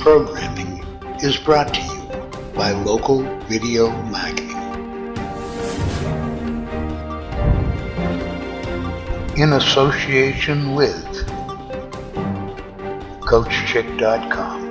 programming is brought to you by Local Video Marketing in association with CoachChick.com.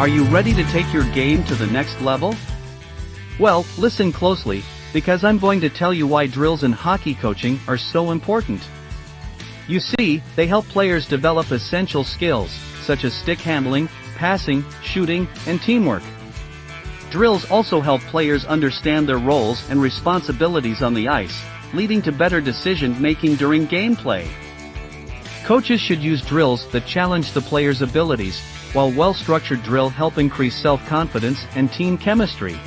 Are you ready to take your game to the next level? Well, listen closely, because I'm going to tell you why drills in hockey coaching are so important. You see, they help players develop essential skills, such as stick handling, passing, shooting, and teamwork. Drills also help players understand their roles and responsibilities on the ice, leading to better decision-making during gameplay. Coaches should use drills that challenge the player's abilities, while well-structured drills help increase self-confidence and team chemistry.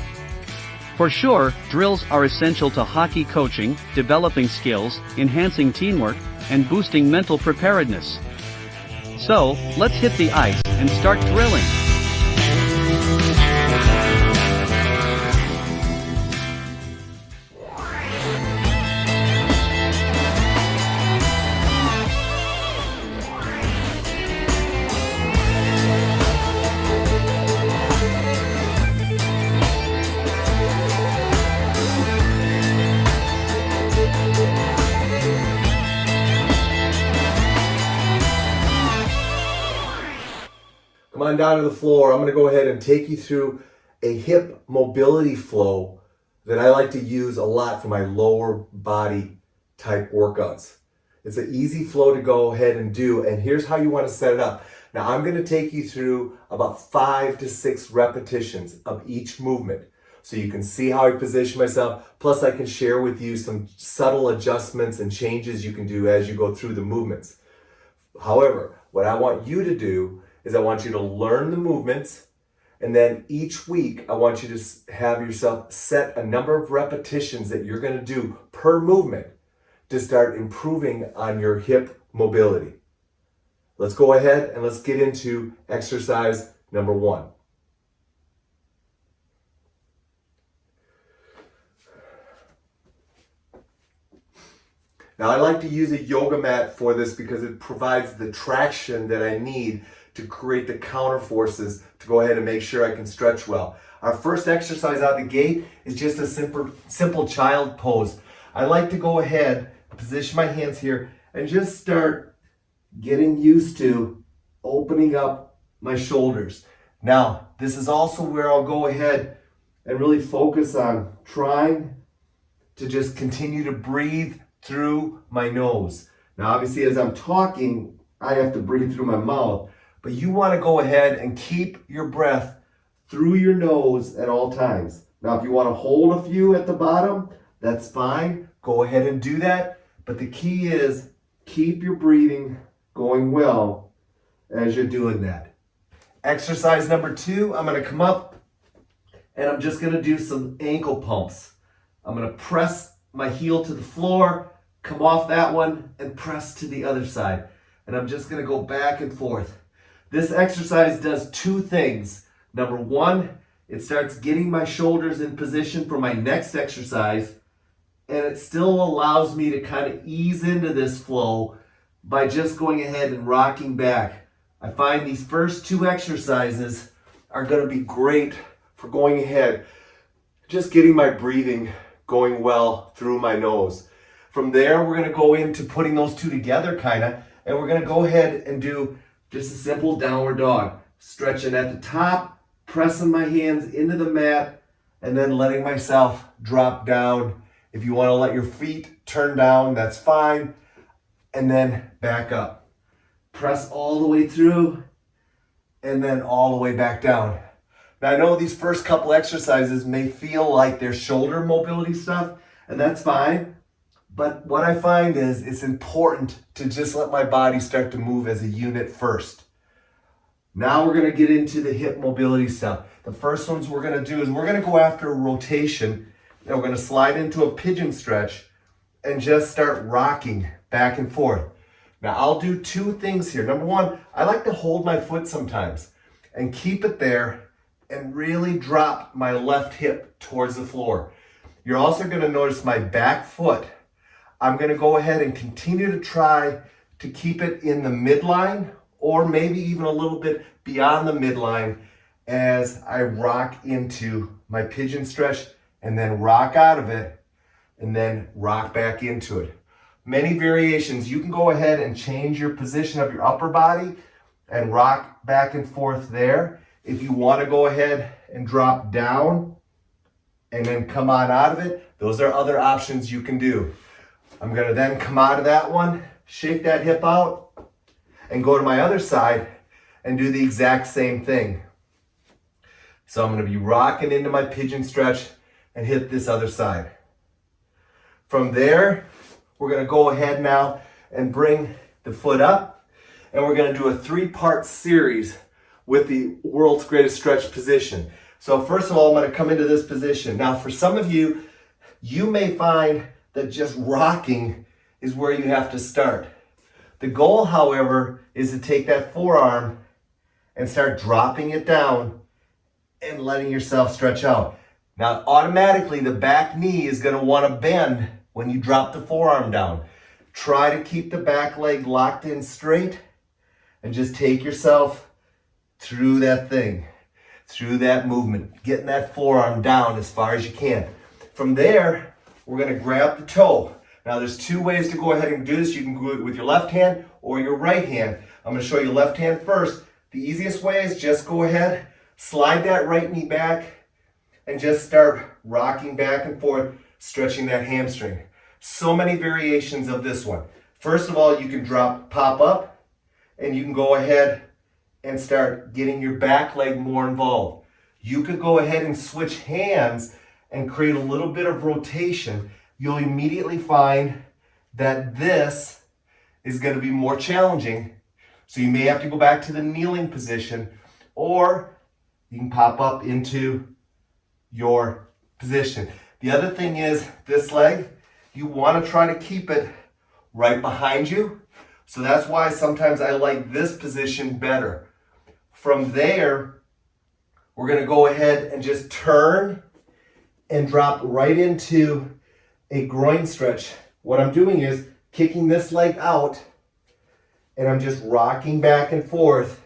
For sure, drills are essential to hockey coaching, developing skills, enhancing teamwork, and boosting mental preparedness. So, let's hit the ice and start drilling. Come on down to the floor. I'm going to go ahead and take you through a hip mobility flow that I like to use a lot for my lower body type workouts. It's an easy flow to go ahead and do, and here's how you want to set it up. Now I'm going to take you through about 5 to 6 repetitions of each movement so you can see how I position myself, plus I can share with you some subtle adjustments and changes you can do as you go through the movements. However, what I want you to do is I want you to learn the movements, and then each week I want you to have yourself set a number of repetitions that you're going to do per movement to start improving on your hip mobility. Let's go ahead and let's get into exercise number 1. Now I like to use a yoga mat for this because it provides the traction that I need to create the counter forces to go ahead and make sure I can stretch well. Our first exercise out the gate is just a simple child pose. I like to go ahead, position my hands here, and just start getting used to opening up my shoulders. Now, this is also where I'll go ahead and really focus on trying to just continue to breathe through my nose. Now, obviously, as I'm talking, I have to breathe through my mouth. But you want to go ahead and keep your breath through your nose at all times. Now, if you want to hold a few at the bottom, that's fine. Go ahead and do that. But the key is keep your breathing going well as you're doing that. Exercise number 2, I'm going to come up and I'm just going to do some ankle pumps. I'm going to press my heel to the floor, come off that one, and press to the other side. And I'm just going to go back and forth. This exercise does 2 things. Number 1, it starts getting my shoulders in position for my next exercise, and it still allows me to kind of ease into this flow by just going ahead and rocking back. I find these first 2 exercises are going to be great for going ahead, just getting my breathing going well through my nose. From there, we're going to go into putting those 2 together and we're going to go ahead and do just a simple downward dog. Stretching at the top, pressing my hands into the mat, and then letting myself drop down. If you want to let your feet turn down, that's fine. And then back up. Press all the way through, and then all the way back down. Now I know these first couple exercises may feel like they're shoulder mobility stuff, and that's fine. But what I find is it's important to just let my body start to move as a unit first. Now we're going to get into the hip mobility stuff. The first ones we're going to do is we're going to go after a rotation, and we're going to slide into a pigeon stretch and just start rocking back and forth. Now I'll do 2 things here. Number 1, I like to hold my foot sometimes and keep it there and really drop my left hip towards the floor. You're also going to notice my back foot. I'm going to go ahead and continue to try to keep it in the midline or maybe even a little bit beyond the midline as I rock into my pigeon stretch and then rock out of it and then rock back into it. Many variations. You can go ahead and change your position of your upper body and rock back and forth there. If you want to go ahead and drop down and then come on out of it, those are other options you can do. I'm going to then come out of that one, shake that hip out, and go to my other side and do the exact same thing. So I'm going to be rocking into my pigeon stretch and hit this other side. From there, we're going to go ahead now and bring the foot up, and we're going to do a 3-part series with the world's greatest stretch position. So first of all, I'm going to come into this position. Now for some of you, you may find that just rocking is where you have to start. The goal, however, is to take that forearm and start dropping it down and letting yourself stretch out. Now, automatically, the back knee is going to want to bend when you drop the forearm down. Try to keep the back leg locked in straight and just take yourself through that thing, through that movement, getting that forearm down as far as you can. From there, we're going to grab the toe. Now, there's two ways to go ahead and do this. You can do it with your left hand or your right hand. I'm going to show you left hand first. The easiest way is just go ahead, slide that right knee back, and just start rocking back and forth, stretching that hamstring. So many variations of this one. First of all, you can pop up, and you can go ahead and start getting your back leg more involved. You could go ahead and switch hands and create a little bit of rotation. You'll immediately find that this is going to be more challenging. So you may have to go back to the kneeling position, or you can pop up into your position. The other thing is this leg, you want to try to keep it right behind you. So that's why sometimes I like this position better. From there, we're going to go ahead and just turn and drop right into a groin stretch. What I'm doing is kicking this leg out, and I'm just rocking back and forth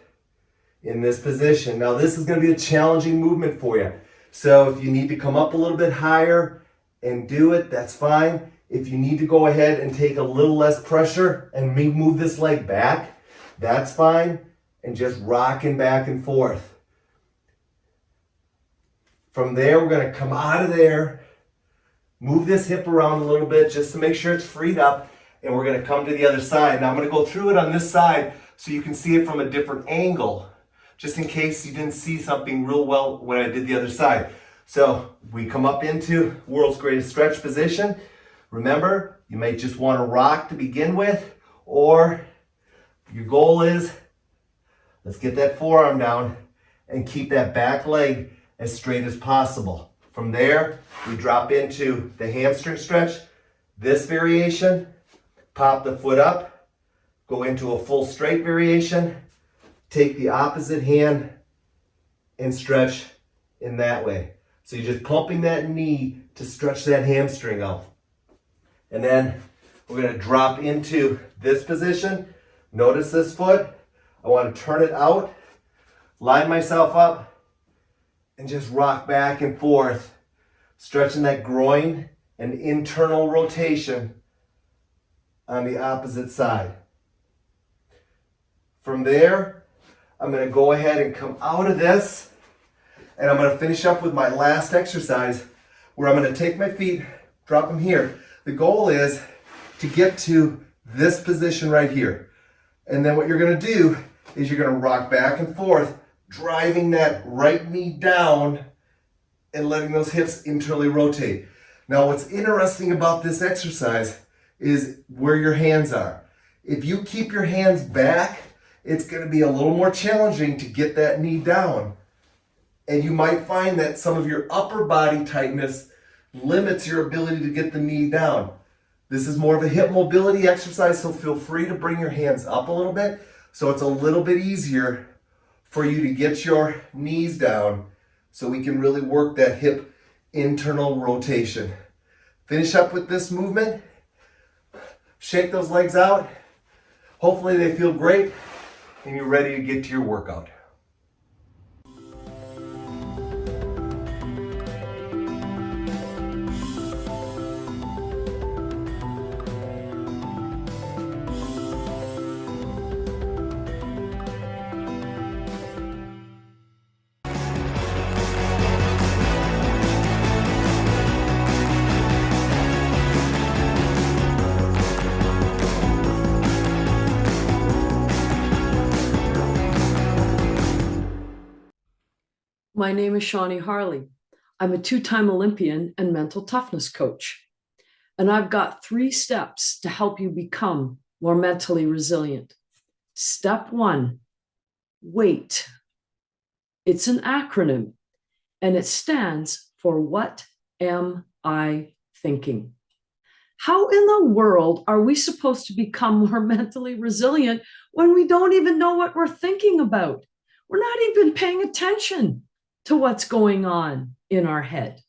in this position. Now, this is going to be a challenging movement for you. So if you need to come up a little bit higher and do it, that's fine. If you need to go ahead and take a little less pressure and move this leg back, that's fine. And just rocking back and forth. From there, we're going to come out of there, move this hip around a little bit just to make sure it's freed up, and we're going to come to the other side. Now, I'm going to go through it on this side so you can see it from a different angle, just in case you didn't see something real well when I did the other side. So we come up into world's greatest stretch position. Remember, you might just want to rock to begin with, or your goal is, let's get that forearm down and keep that back leg as straight as possible. From there, we drop into the hamstring stretch. This variation, pop the foot up, go into a full straight variation, take the opposite hand and stretch in that way. So you're just pumping that knee to stretch that hamstring out. And then we're going to drop into this position. Notice this foot. I want to turn it out, line myself up, and just rock back and forth, stretching that groin and internal rotation on the opposite side. From there, I'm going to go ahead and come out of this, and I'm going to finish up with my last exercise where I'm going to take my feet, drop them here. The goal is to get to this position right here. And then what you're going to do is you're going to rock back and forth, driving that right knee down and letting those hips internally rotate. Now, what's interesting about this exercise is where your hands are. If you keep your hands back, it's going to be a little more challenging to get that knee down. And you might find that some of your upper body tightness limits your ability to get the knee down. This is more of a hip mobility exercise, so feel free to bring your hands up a little bit so it's a little bit easier for you to get your knees down so we can really work that hip internal rotation. Finish up with this movement. Shake those legs out. Hopefully they feel great and you're ready to get to your workout. My name is Shawnee Harlee. I'm a two-time Olympian and mental toughness coach. And I've got 3 steps to help you become more mentally resilient. Step 1, WAIT. It's an acronym, and it stands for What Am I Thinking? How in the world are we supposed to become more mentally resilient when we don't even know what we're thinking about? We're not even paying attention to what's going on in our head.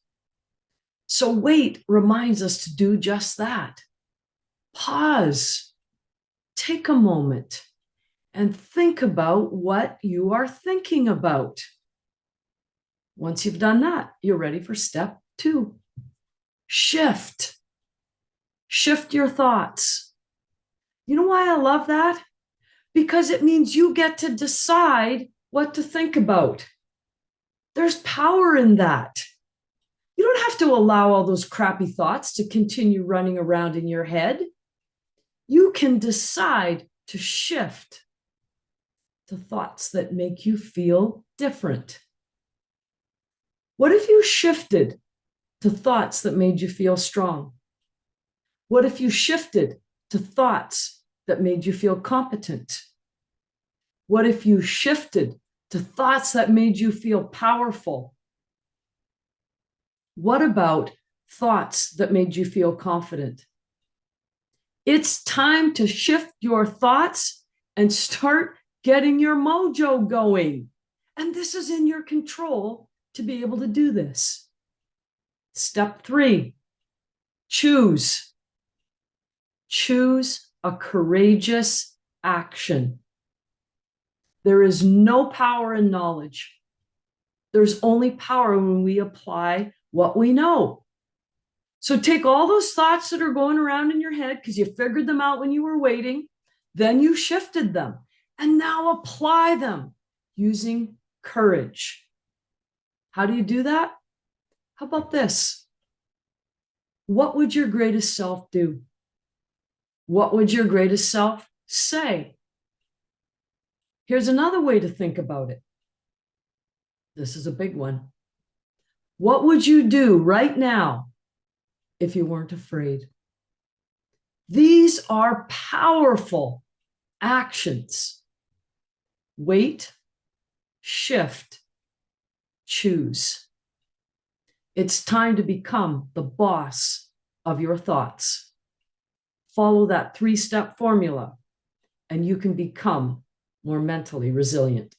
So wait reminds us to do just that. Pause, take a moment, and think about what you are thinking about. Once you've done that, you're ready for step 2. Shift. Shift your thoughts. You know why I love that? Because it means you get to decide what to think about. There's power in that. You don't have to allow all those crappy thoughts to continue running around in your head. You can decide to shift to thoughts that make you feel different. What if you shifted to thoughts that made you feel strong? What if you shifted to thoughts that made you feel competent? What if you shifted to thoughts that made you feel powerful? What about thoughts that made you feel confident? It's time to shift your thoughts and start getting your mojo going. And this is in your control to be able to do this. Step 3, choose. Choose a courageous action. There is no power in knowledge. There's only power when we apply what we know. So take all those thoughts that are going around in your head because you figured them out when you were waiting, then you shifted them, and now apply them using courage. How do you do that? How about this? What would your greatest self do? What would your greatest self say? Here's another way to think about it. This is a big one. What would you do right now if you weren't afraid? These are powerful actions. Wait, shift, choose. It's time to become the boss of your thoughts. Follow that 3-step formula, and you can become more mentally resilient.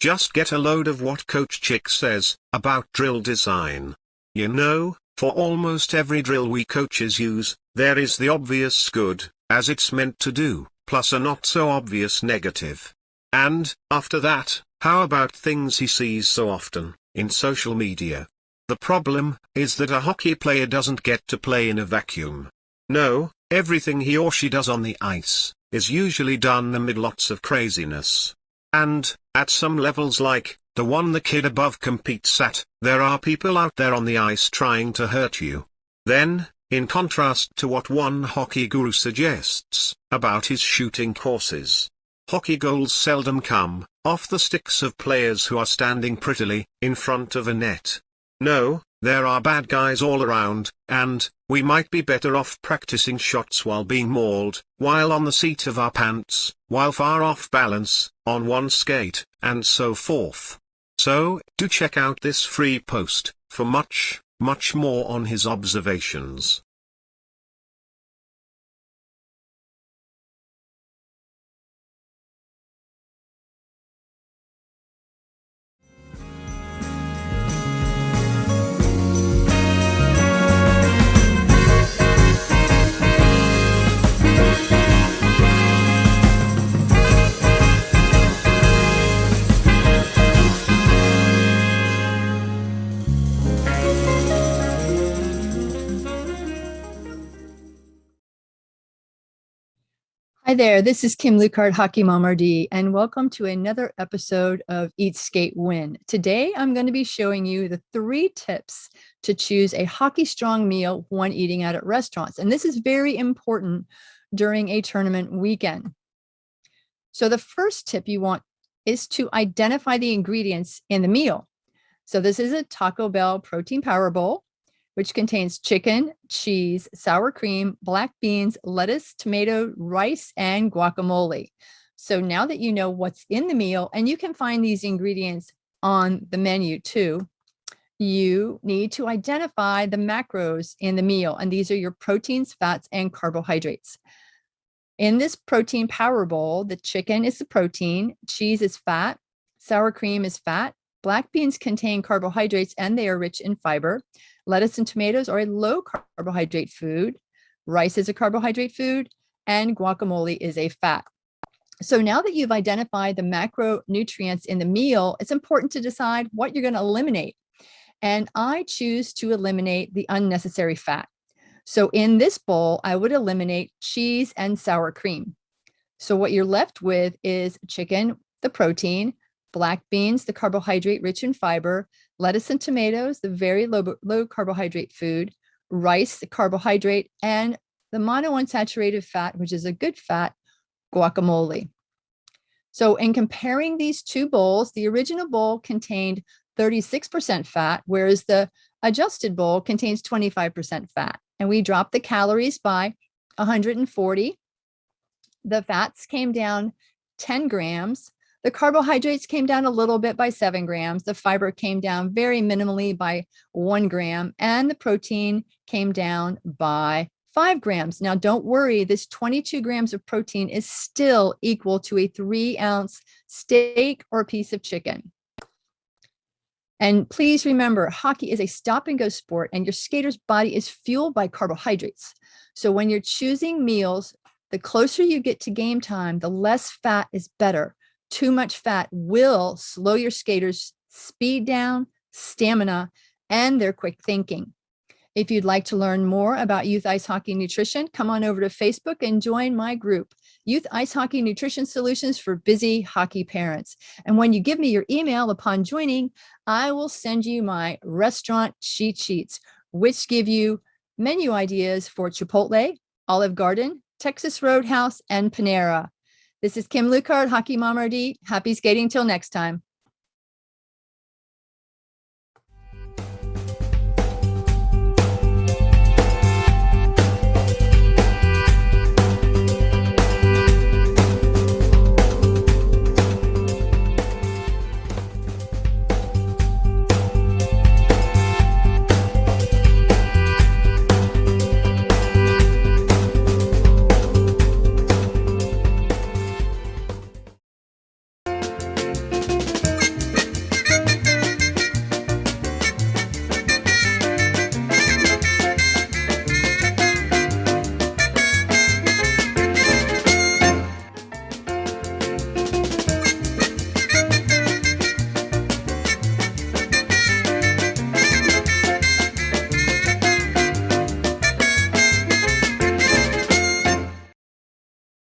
Just get a load of what Coach Chic says about drill design. You know, for almost every drill we coaches use, there is the obvious good, as it's meant to do, plus a not so obvious negative. And, after that, how about things he sees so often, in social media? The problem is that a hockey player doesn't get to play in a vacuum. No, everything he or she does on the ice is usually done amid lots of craziness. And, at some levels like the one the kid above competes at, there are people out there on the ice trying to hurt you. Then, in contrast to what one hockey guru suggests about his shooting courses, hockey goals seldom come off the sticks of players who are standing prettily in front of a net. No, there are bad guys all around, and we might be better off practicing shots while being mauled, while on the seat of our pants, while far off balance, on one skate, and so forth. So, do check out this free post for much, much more on his observations. Hi there, this is Kim Lukhard, Hockey Mom RD, and welcome to another episode of Eat, Skate, Win. Today, I'm going to be showing you the 3 tips to choose a hockey strong meal when eating out at restaurants. And this is very important during a tournament weekend. So the first tip you want is to identify the ingredients in the meal. So this is a Taco Bell protein power bowl, which contains chicken, cheese, sour cream, black beans, lettuce, tomato, rice, and guacamole. So now that you know what's in the meal, and you can find these ingredients on the menu too, you need to identify the macros in the meal, and these are your proteins, fats, and carbohydrates. In this protein power bowl, the chicken is the protein, cheese is fat, sour cream is fat, black beans contain carbohydrates and they are rich in fiber. Lettuce and tomatoes are a low carbohydrate food. Rice is a carbohydrate food, and guacamole is a fat. So now that you've identified the macronutrients in the meal, it's important to decide what you're going to eliminate. And I choose to eliminate the unnecessary fat. So in this bowl, I would eliminate cheese and sour cream. So what you're left with is chicken, the protein, black beans, the carbohydrate rich in fiber, lettuce and tomatoes, the very low carbohydrate food, rice, the carbohydrate, and the monounsaturated fat, which is a good fat, guacamole. So in comparing these two bowls, the original bowl contained 36% fat, whereas the adjusted bowl contains 25% fat. And we dropped the calories by 140. The fats came down 10 grams. The carbohydrates came down a little bit by 7 grams. The fiber came down very minimally by 1 gram. And the protein came down by 5 grams. Now, don't worry, this 22 grams of protein is still equal to a 3-ounce steak or a piece of chicken. And please remember, hockey is a stop and go sport, and your skater's body is fueled by carbohydrates. So when you're choosing meals, the closer you get to game time, the less fat is better. Too much fat will slow your skaters' speed down, stamina, and their quick thinking. If you'd like to learn more about youth ice hockey nutrition, come on over to Facebook and join my group, Youth Ice Hockey Nutrition Solutions for Busy Hockey Parents. And when you give me your email upon joining, I will send you my restaurant cheat sheets, which give you menu ideas for Chipotle, Olive Garden, Texas Roadhouse, and Panera. This is Kim Lukhard, Hockey Mom RD. Happy skating till next time.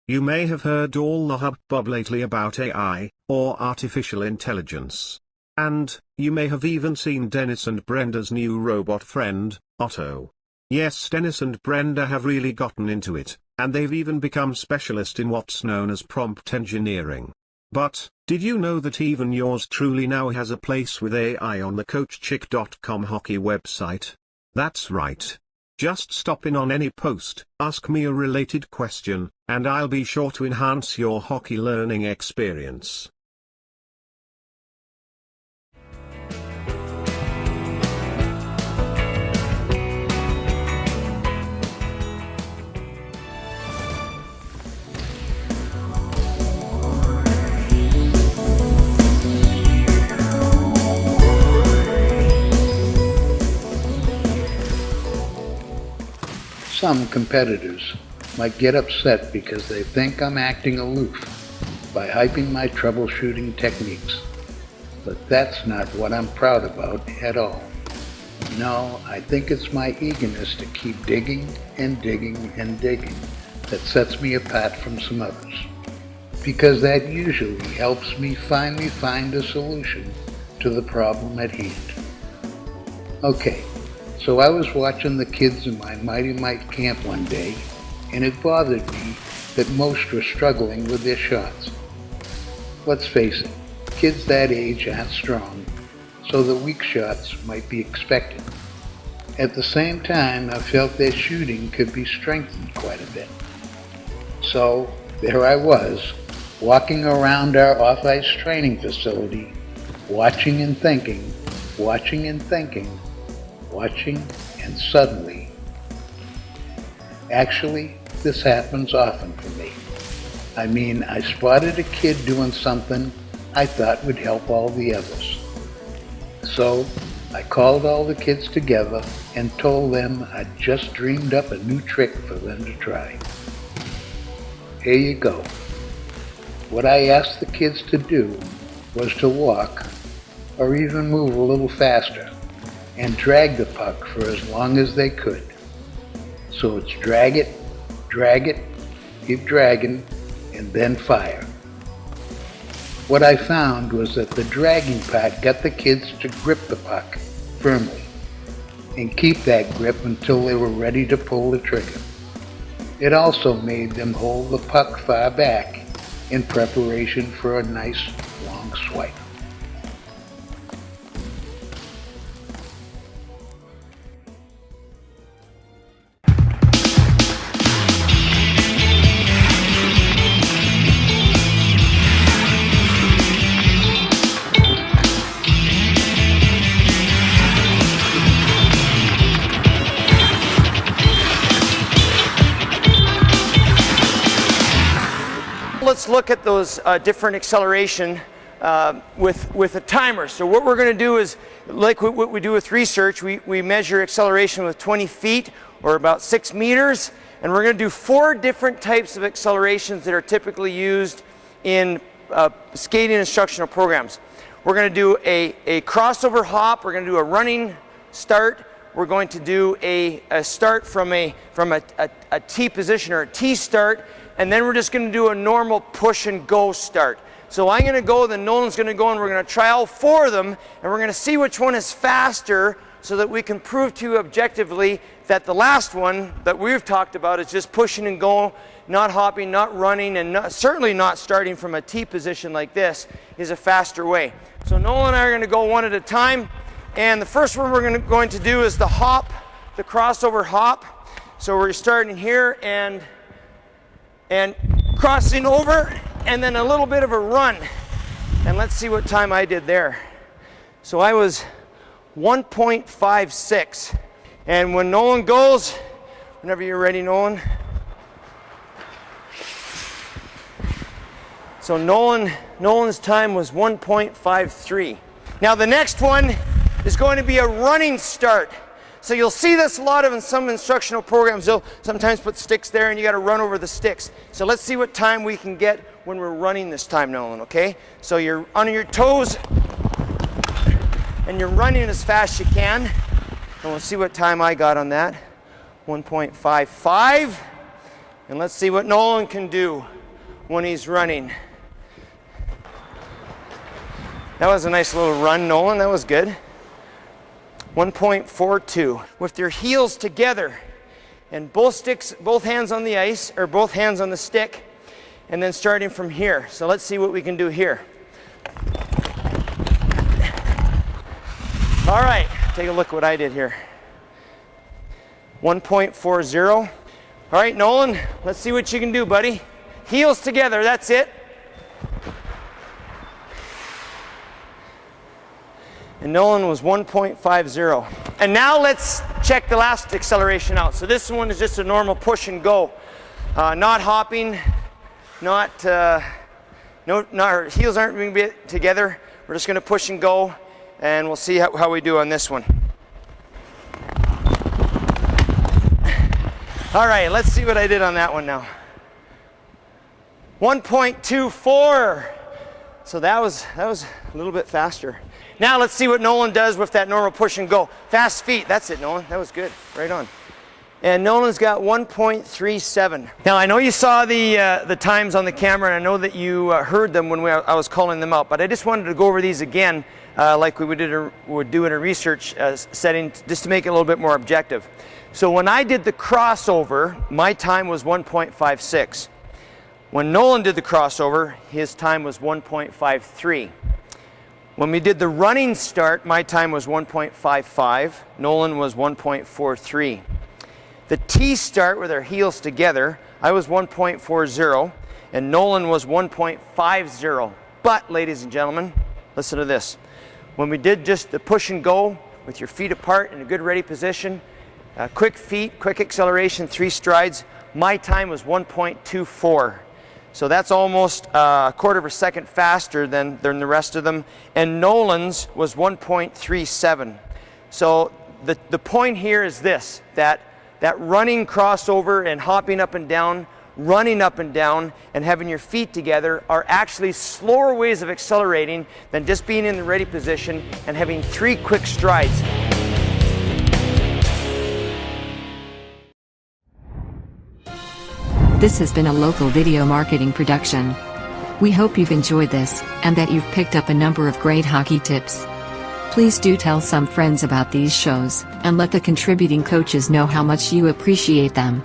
You may have heard all the hubbub lately about AI, or artificial intelligence. And, you may have even seen Dennis and Brenda's new robot friend, Otto. Yes, Dennis and Brenda have really gotten into it, and they've even become specialists in what's known as prompt engineering. But, did you know that even yours truly now has a place with AI on the CoachChic.com hockey website? That's right. Just stop in on any post, ask me a related question, and I'll be sure to enhance your hockey learning experience. Some competitors might get upset because they think I'm acting aloof by hyping my troubleshooting techniques. But that's not what I'm proud about at all. No, I think it's my eagerness to keep digging and digging and digging that sets me apart from some others. Because that usually helps me finally find a solution to the problem at hand. Okay. So I was watching the kids in my Mighty Mite camp one day, and it bothered me that most were struggling with their shots. Let's face it, kids that age aren't strong, so the weak shots might be expected. At the same time, I felt their shooting could be strengthened quite a bit. So there I was, walking around our off-ice training facility, watching and thinking, watching and thinking, watching and suddenly. Actually, this happens often for me. I mean, I spotted a kid doing something I thought would help all the others. So, I called all the kids together and told them I'd just dreamed up a new trick for them to try. Here you go. What I asked the kids to do was to walk, or even move a little faster, and drag the puck for as long as they could. So it's drag it, keep dragging, and then fire. What I found was that the dragging part got the kids to grip the puck firmly and keep that grip until they were ready to pull the trigger. It also made them hold the puck far back in preparation for a nice long swipe. Let's look at those different acceleration with a timer. So what we're going to do is, like what we do with research, we measure acceleration with 20 feet or about 6 meters, and we're going to do 4 different types of accelerations that are typically used in skating instructional programs. We're going to do a crossover hop, we're going to do a running start, we're going to do a start from a T position or a T start, and then we're just going to do a normal push and go start. So I'm going to go, then Nolan's going to go, and we're going to try all 4 of them, and we're going to see which one is faster so that we can prove to you objectively that the last one that we've talked about is just pushing and go, not hopping, not running, and certainly not starting from a T position like this is a faster way. So Nolan and I are going to go one at a time, and the first one we're going to do is the hop, the crossover hop. So we're starting here and crossing over, and then a little bit of a run. And let's see what time I did there. So I was 1.56. And when Nolan goes, whenever you're ready, Nolan. So Nolan's time was 1.53. Now the next one is going to be a running start. So you'll see this a lot in some instructional programs. They'll sometimes put sticks there and you got to run over the sticks. So let's see what time we can get when we're running this time, Nolan, okay? So you're on your toes and you're running as fast as you can. And we'll see what time I got on that. 1.55. And let's see what Nolan can do when he's running. That was a nice little run, Nolan. That was good. 1.42. With your heels together and both hands on the ice, or both hands on the stick, and then starting from here. So let's see what we can do here. All right, take a look at what I did here. 1.40. All right, Nolan, let's see what you can do, buddy. Heels together, that's it. And Nolan was 1.50. And now let's check the last acceleration out. So this one is just a normal push and go. Not hopping, our heels aren't going to be together. We're just going to push and go, and we'll see how we do on this one. All right, let's see what I did on that one now. 1.24. So that was a little bit faster. Now let's see what Nolan does with that normal push and go. Fast feet, that's it, Nolan. That was good, right on. And Nolan's got 1.37. Now I know you saw the times on the camera, and I know that you heard them when I was calling them out, but I just wanted to go over these again like we would do in a research setting, just to make it a little bit more objective. So when I did the crossover, my time was 1.56. When Nolan did the crossover, his time was 1.53. When we did the running start, my time was 1.55. Nolan was 1.43. The T start with our heels together, I was 1.40, and Nolan was 1.50. But, ladies and gentlemen, listen to this. When we did just the push and go with your feet apart in a good ready position, quick feet, quick acceleration, 3 strides, my time was 1.24. So that's almost a quarter of a second faster than the rest of them. And Nolan's was 1.37. So the point here is this, that running crossover and hopping up and down, running up and down, and having your feet together are actually slower ways of accelerating than just being in the ready position and having 3 quick strides. This has been a local video marketing production. We hope you've enjoyed this, and that you've picked up a number of great hockey tips. Please do tell some friends about these shows, and let the contributing coaches know how much you appreciate them.